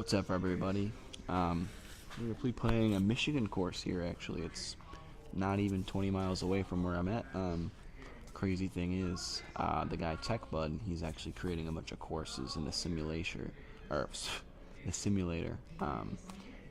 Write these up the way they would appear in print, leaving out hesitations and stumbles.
What's up, everybody? We're gonna be playing a Michigan course here. Actually, it's not even 20 miles away from where I'm at. Crazy thing is, the guy TechBud, he's actually creating a bunch of courses in the simulation, or the simulator.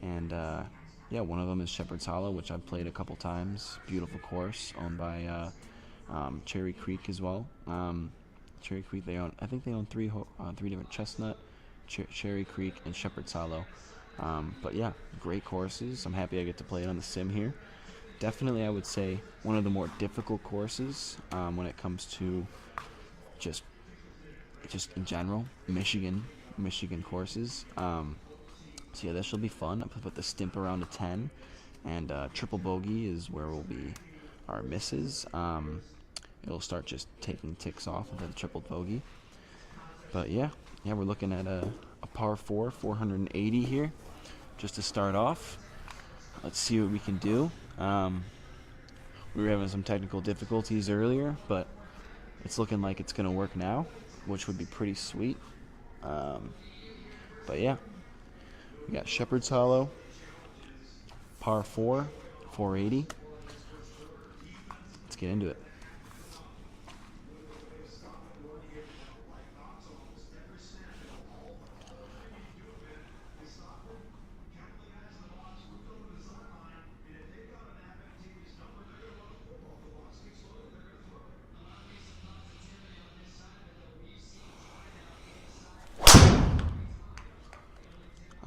Yeah, one of them is Shepherd's Hollow, which I've played a couple times. Beautiful course, owned by Cherry Creek as well. Cherry Creek, I think they own three different Chestnut, Cherry Creek, and Shepherd's Hollow. But yeah, great courses. I'm happy I get to play it on the sim here. Definitely, I would say one of the more difficult courses when it comes to just in general Michigan courses. So yeah, this will be fun. I put the stimp around a 10, and triple bogey is where will be our misses. It'll start just taking ticks off of the triple bogey. But yeah, we're looking at a par 4, 480 here, just to start off. Let's see what we can do. We were having some technical difficulties earlier, but it's looking like it's going to work now, which would be pretty sweet. But yeah, we got Shepherd's Hollow, par 4, 480. Let's get into it.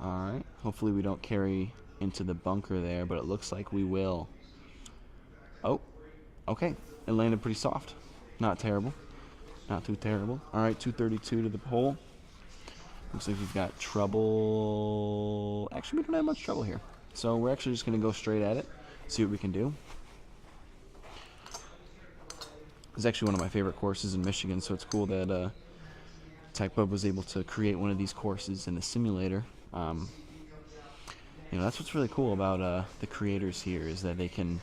Alright, hopefully we don't carry into the bunker there, but it looks like we will. Oh, okay, it landed pretty soft. Not terrible. Not too terrible. Alright, 232 to the hole. Looks like we've got trouble. Actually, we don't have much trouble here. So we're actually just going to go straight at it, see what we can do. It's actually one of my favorite courses in Michigan, so it's cool that TechBud was able to create one of these courses in the simulator. That's what's really cool about the creators here, is that they can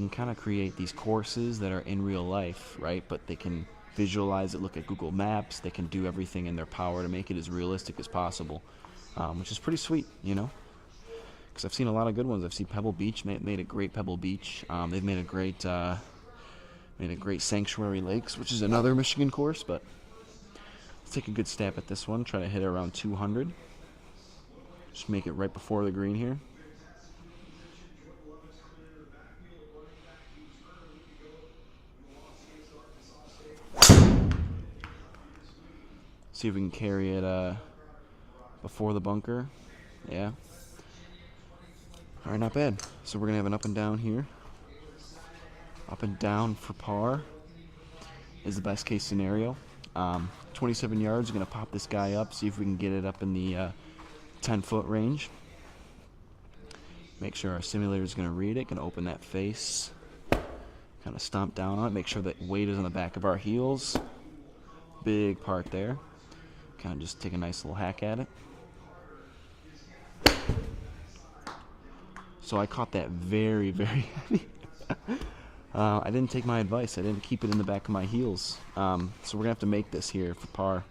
kind of create these courses that are in real life, right? But they can visualize it, look at Google Maps. They can do everything in their power to make it as realistic as possible, which is pretty sweet, because I've seen a lot of good ones. I've seen Pebble Beach made a great Pebble Beach. They've made a great Sanctuary Lakes, which is another Michigan course. But let's take a good stab at this one. Try to hit it around 200. Just make it right before the green here. See if we can carry it before the bunker. Yeah. Alright, not bad. So we're going to have an up and down here. Up and down for par is the best case scenario. 27 yards, we're going to pop this guy up, see if we can get it up in the 10-foot range. Make sure our simulator is going to read it. Going to open that face. Kind of stomp down on it. Make sure that weight is on the back of our heels. Big part there. Kind of just take a nice little hack at it. So I caught that very, very heavy. I didn't take my advice. I didn't keep it in the back of my heels. So we're going to have to make this here for par.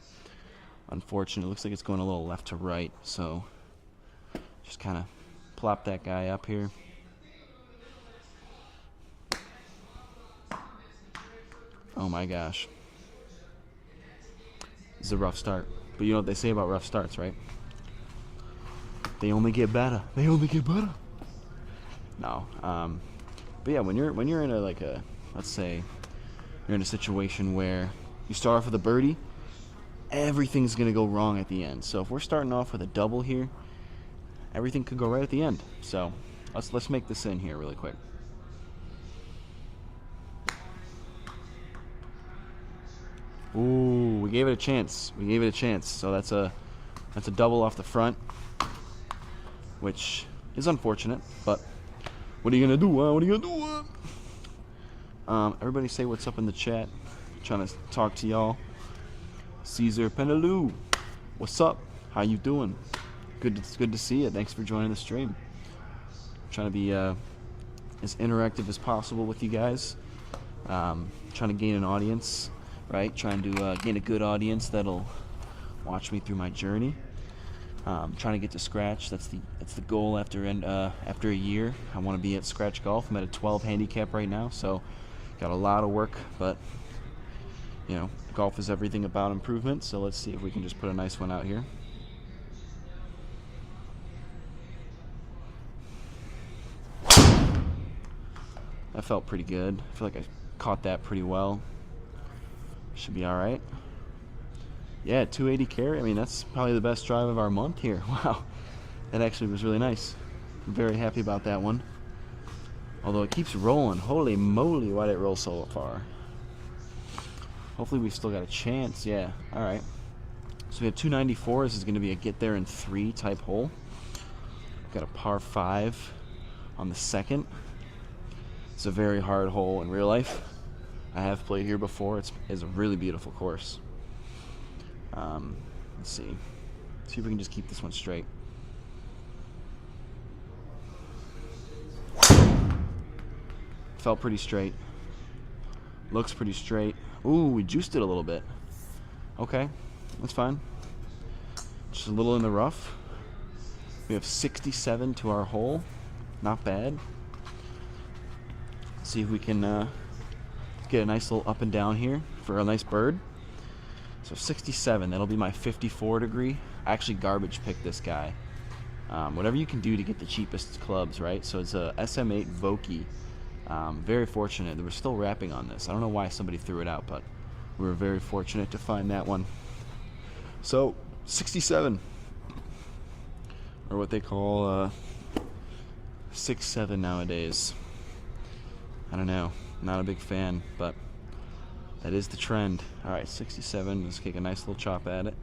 Unfortunately, it looks like it's going a little left to right. So just kind of plop that guy up here. Oh my gosh. This is a rough start. But you know what they say about rough starts, right? They only get better. They only get better. No. But yeah, when you're in let's say you're in a situation where you start off with a birdie, everything's gonna go wrong at the end. So if we're starting off with a double here, everything could go right at the end. So let's make this in here really quick. Ooh, we gave it a chance. So that's a double off the front, which is unfortunate. But what are you gonna do? What are you gonna do? Everybody say what's up in the chat. I'm trying to talk to y'all. Caesar Penalou, what's up? How you doing? Good to see you. Thanks for joining the stream. I'm trying to be as interactive as possible with you guys. Trying to gain an audience, right? Trying to gain a good audience that'll watch me through my journey. Trying to get to scratch. That's the goal after a year. I want to be at scratch golf. I'm at a 12 handicap right now, so got a lot of work, but golf is everything about improvement. So let's see if we can just put a nice one out here. That felt pretty good. I feel like I caught that pretty well. Should be all right. Yeah, 280 carry. I mean, that's probably the best drive of our month here. Wow, that actually was really nice. I'm very happy about that one. Although it keeps rolling. Holy moly, why did it roll so far? Hopefully we've still got a chance. Yeah, all right. So we have 294. This is going to be a get there in 3 type hole. We've got a par 5 on the second. It's a very hard hole in real life. I have played here before. It's a really beautiful course. Let's see. See if we can just keep this one straight. Felt pretty straight. Looks pretty straight. Ooh, we juiced it a little bit. Okay, that's fine. Just a little in the rough. We have 67 to our hole. Not bad. See if we can get a nice little up and down here for a nice bird. So 67, that'll be my 54 degree. I actually garbage picked this guy. Whatever you can do to get the cheapest clubs, right? So it's a SM8 Vokey. Very fortunate. They were still wrapping on this. I don't know why somebody threw it out, but we were very fortunate to find that one. So 67, or what they call 6-7 nowadays. I don't know. Not a big fan, but that is the trend. All right, 67. Let's take a nice little chop at it.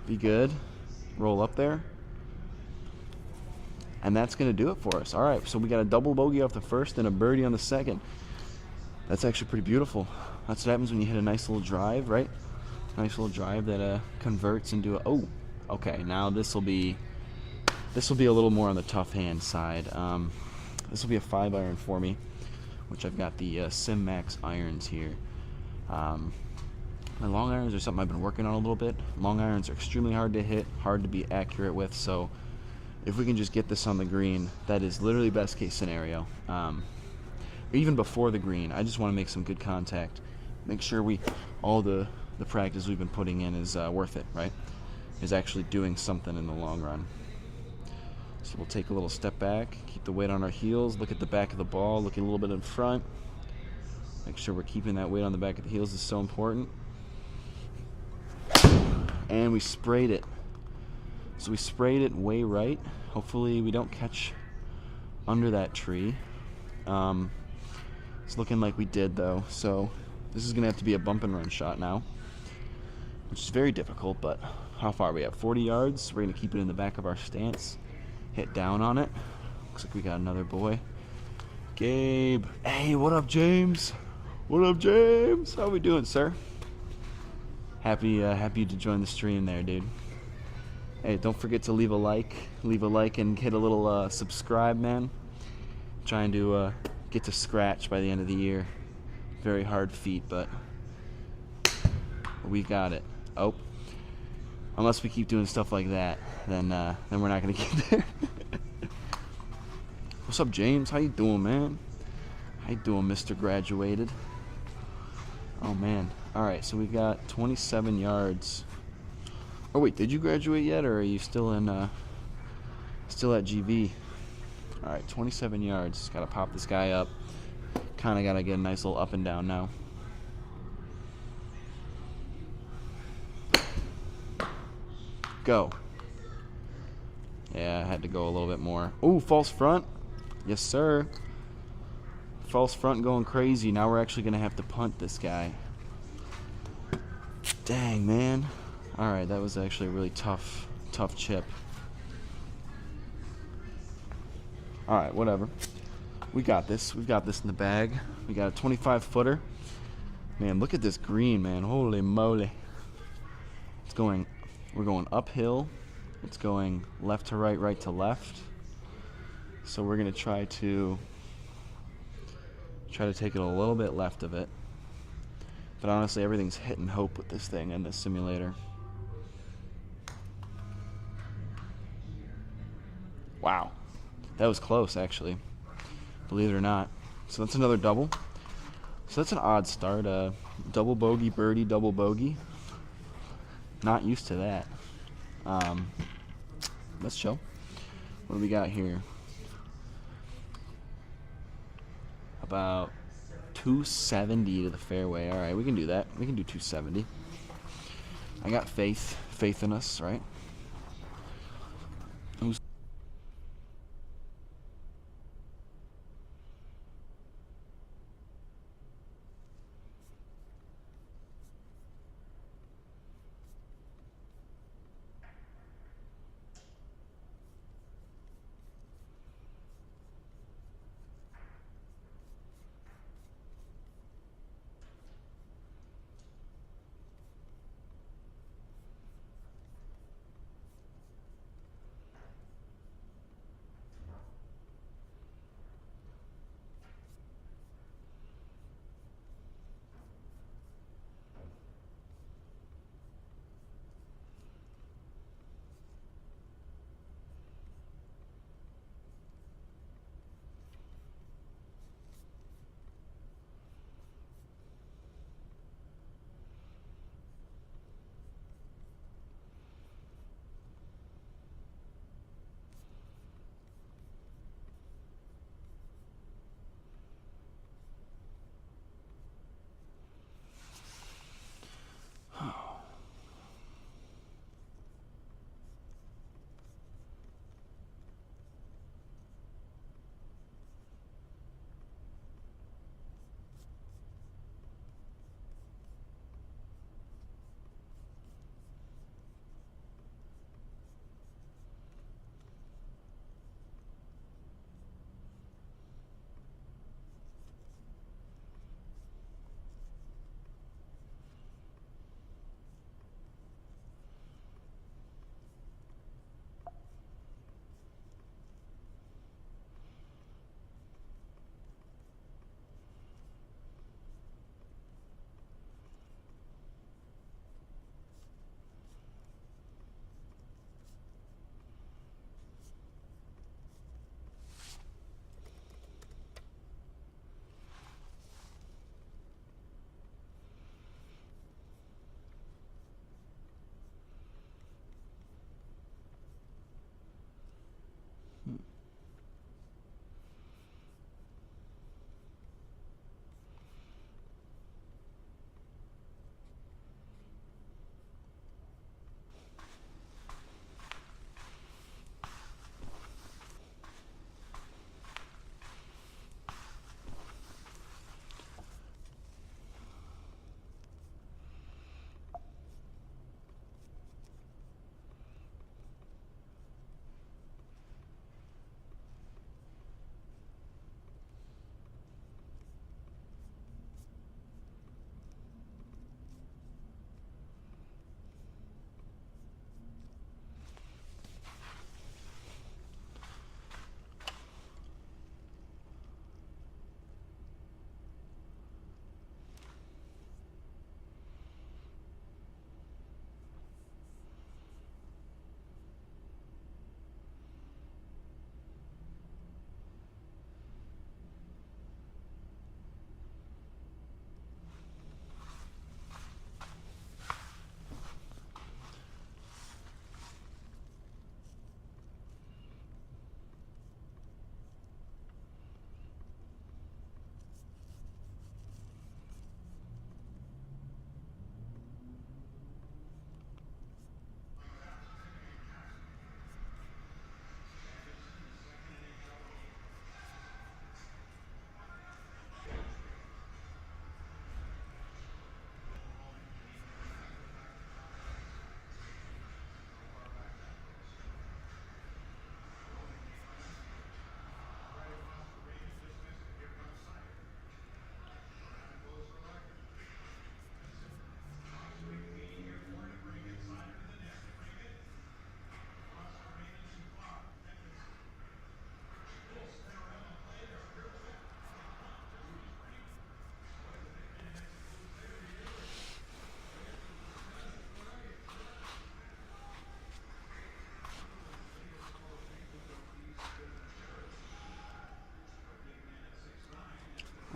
Be good. Roll up there. And that's going to do it for us. All right, so we got a double bogey off the first and a birdie on the second. That's actually pretty beautiful. That's what happens when you hit a nice little drive, right? Nice little drive that converts into a... Oh, okay. Now this will be a little more on the tough hand side. This will be a 5-iron for me, which I've got the Sim Max irons here. My long irons are something I've been working on a little bit. Long irons are extremely hard to hit, hard to be accurate with, so if we can just get this on the green, that is literally best case scenario. Even before the green, I just want to make some good contact. Make sure all the practice we've been putting in is worth it, right? Is actually doing something in the long run. So we'll take a little step back, keep the weight on our heels, look at the back of the ball, looking a little bit in front. Make sure we're keeping that weight on the back of the heels is so important. And we sprayed it. So we sprayed it way right. Hopefully we don't catch under that tree. It's looking like we did though. So this is gonna have to be a bump and run shot now, which is very difficult, but how far are we at? 40 yards. We're gonna keep it in the back of our stance. Hit down on it. Looks like we got another boy. Gabe. Hey, what up, James? What up, James? How we doing, sir? Happy to join the stream there, dude. Hey, don't forget to leave a like. Leave a like and hit a little subscribe, man. Trying to get to scratch by the end of the year. Very hard feat, but we got it. Oh, unless we keep doing stuff like that, then we're not gonna get there. What's up, James? How you doing, man? How you doing, Mr. Graduated? Oh man. All right, so we got 27 yards. Oh wait, did you graduate yet, or are you still in still at GV? All right, 27 yards. Got to pop this guy up. Kind of got to get a nice little up and down now. Go. Yeah, I had to go a little bit more. Ooh, false front. Yes, sir. False front going crazy. Now we're actually going to have to punt this guy. Dang, man. All right, that was actually a really tough chip. All right, whatever. We got this. We've got this in the bag. We got a 25-footer. Man, look at this green, man. Holy moly. We're going uphill. It's going left to right, right to left. So we're going to try to take it a little bit left of it. But honestly, everything's hit and hope with this thing in this simulator. Wow. That was close, actually. Believe it or not. So that's another double. So that's an odd start. Double bogey, birdie, double bogey. Not used to that. Um, let's chill. What do we got here? About 270 to the fairway. All right, we can do that. We can do 270. I got faith in us, right? Who's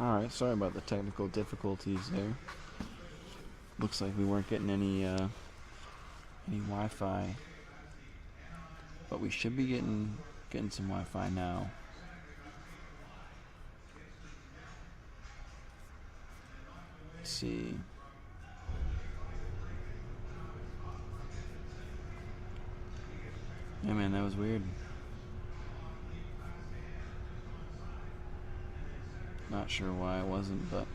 Alright, sorry about the technical difficulties there. Looks like we weren't getting any Wi-Fi. But we should be getting some Wi-Fi now. Let's see. Yeah, man, that was weird. Not sure why it wasn't, but